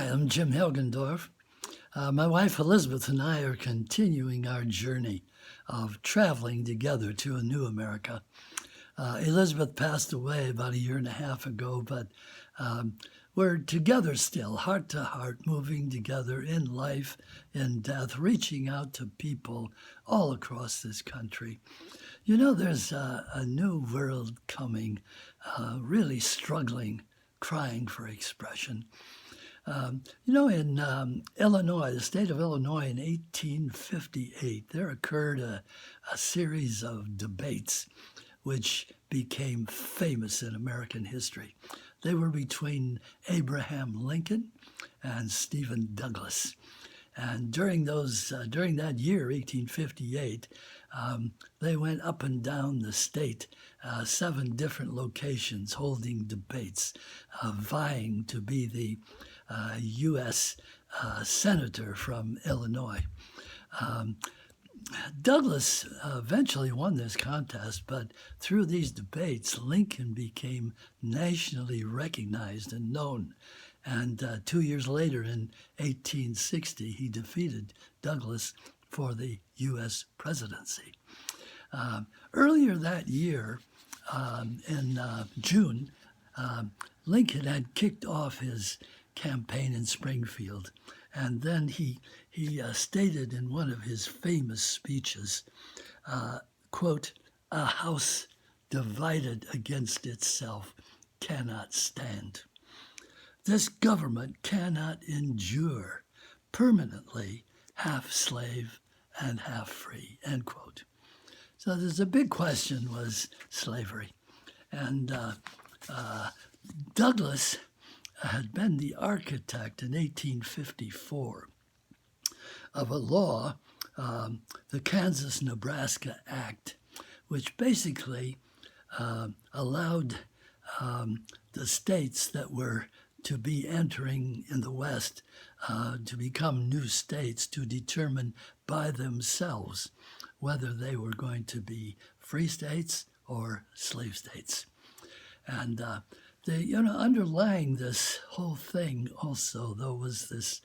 I'm Jim Helgendorf. My wife Elizabeth and I are continuing our journey of traveling together to a new America. Elizabeth passed away about a year and a half ago, but we're together still, heart to heart, moving together in life, in death, reaching out to people all across this country. You know, there's a new world coming, really struggling, crying for expression. In Illinois, the state of Illinois in 1858, there occurred a series of debates which became famous in American history. They were between Abraham Lincoln and Stephen Douglas. And during that year, 1858, they went up and down the state, 7 different locations holding debates, vying to be the U.S. Senator from Illinois. Douglas eventually won this contest, but through these debates, Lincoln became nationally recognized and known. And 2 years later, in 1860, he defeated Douglas for the U.S. presidency. Earlier that year, in June, Lincoln had kicked off his campaign in Springfield. And then he stated in one of his famous speeches, quote, "A house divided against itself cannot stand. This government cannot endure permanently half slave and half free," end quote. So there's a big question was slavery. And Douglas had been the architect in 1854 of a law, the Kansas-Nebraska Act, which basically allowed the states that were to be entering in the West to become new states to determine by themselves whether they were going to be free states or slave states. And underlying this whole thing also, though, was this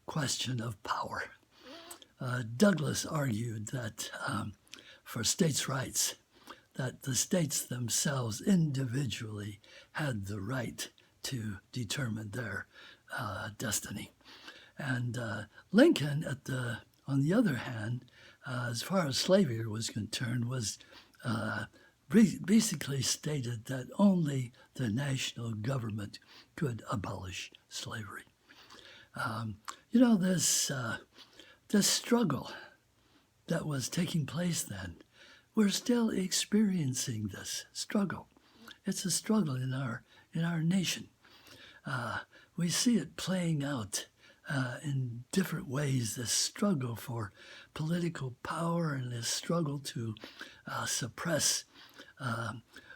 question of power. Douglas argued that for states' rights, that the states themselves individually had the right to determine their destiny. And Lincoln, on the other hand, as far as slavery was concerned, was basically stated that only the national government could abolish slavery. This struggle that was taking place then, we're still experiencing this struggle. It's a struggle in our nation. We see it playing out in different ways, this struggle for political power and this struggle to suppress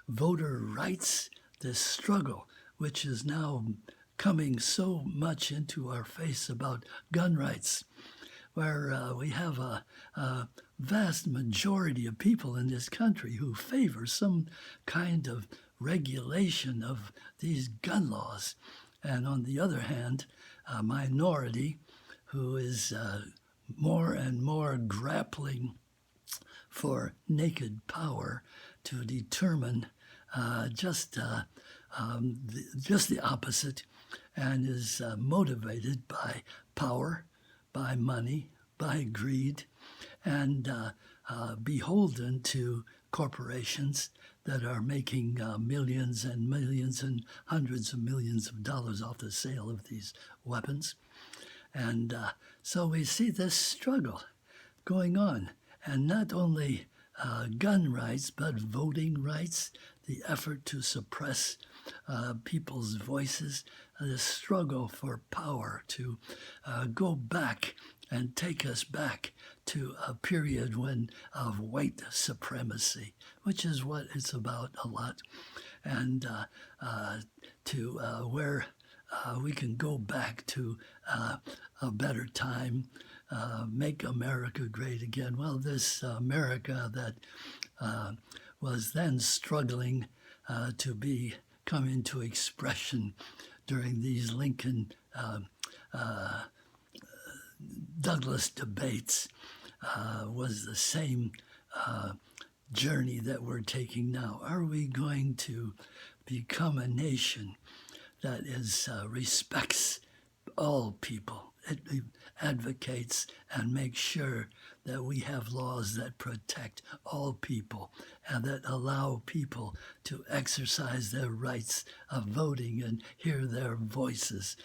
voter rights, this struggle which is now coming so much into our face about gun rights, where we have a vast majority of people in this country who favor some kind of regulation of these gun laws. And on the other hand, a minority who is more and more grappling for naked power to determine just the opposite, and is motivated by power, by money, by greed, and beholden to corporations that are making millions and millions and hundreds of millions of dollars off the sale of these weapons. And so we see this struggle going on, and not only gun rights, but voting rights, the effort to suppress people's voices, the struggle for power to go back and take us back to a period of white supremacy, which is what it's about a lot, and to where we can go back to a better time, make America great again. Well, this America that was then struggling to come into expression, during these Lincoln Douglas debates was the same journey that we're taking now. Are we going to become a nation that respects all people? It advocates and makes sure that we have laws that protect all people and that allow people to exercise their rights of voting and hear their voices,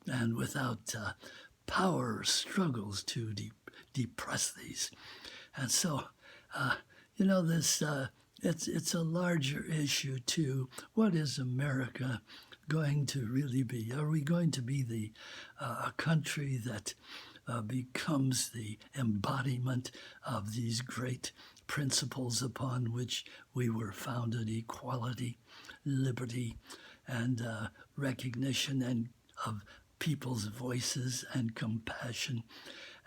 and without power struggles to depress these. And so, this it's a larger issue too. What is America going to really be? Are we going to be a country that becomes the embodiment of these great principles upon which we were founded: equality, liberty, and recognition and of people's voices and compassion?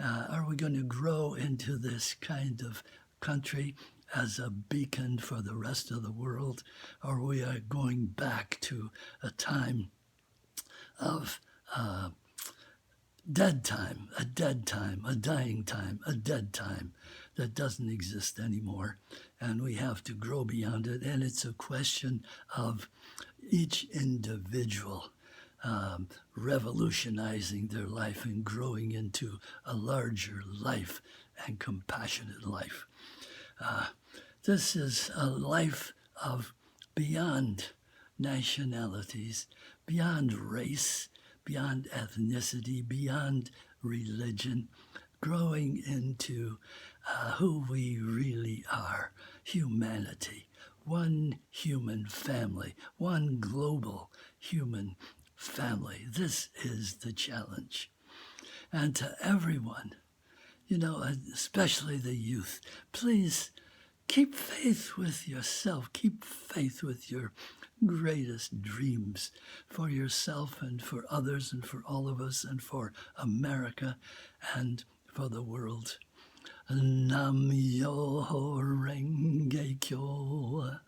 Are we going to grow into this kind of country as a beacon for the rest of the world? Or we are going back to a time of dead time, a dying time, a dead time that doesn't exist anymore, and we have to grow beyond it. And it's a question of each individual revolutionizing their life and growing into a larger life and compassionate life. This is a life of beyond nationalities, beyond race, beyond ethnicity, beyond religion, growing into who we really are: humanity, one human family, one global human family. This is the challenge. And to everyone, especially the youth, please keep faith with yourself. Keep faith with your greatest dreams for yourself and for others and for all of us and for America and for the world. Nam-myoho Renge Kyo.